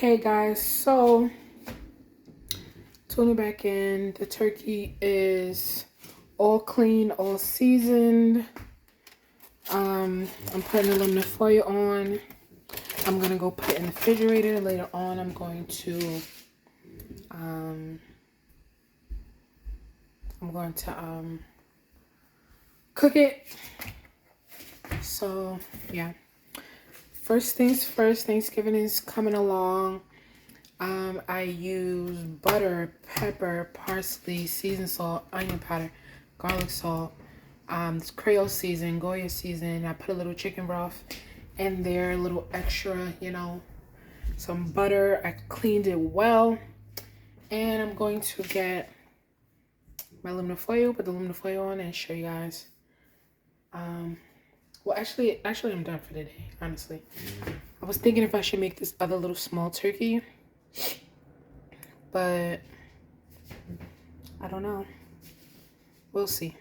Hey guys, so tuning back in. The turkey is all clean, all seasoned. I'm putting aluminum foil on. I'm gonna go put it in the refrigerator. Later on, I'm going to cook it. So yeah. First things first, Thanksgiving is coming along. I use butter, pepper, parsley, seasoned salt, onion powder, garlic salt, Creole season, Goya season. I put a little chicken broth in there, a little extra, some butter. I cleaned it well. And I'm going to get my aluminum foil, put the aluminum foil on and show you guys. Well, actually, I'm done for the day, honestly. I was thinking if I should make this other little small turkey, but I don't know. We'll see.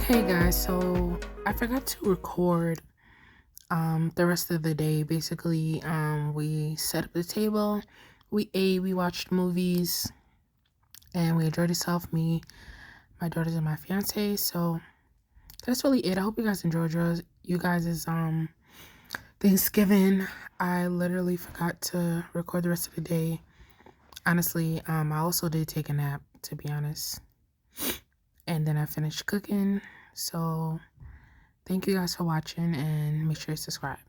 Hey guys, so I forgot to record the rest of the day. Basically, we set up the table, we ate, we watched movies, and we enjoyed ourselves, me, my daughters, and my fiance. So that's really it. I hope you guys enjoyed you guys' Thanksgiving. I literally forgot to record the rest of the day. Honestly, I also did take a nap, to be honest. And then I finished cooking. So thank you guys for watching and make sure you subscribe.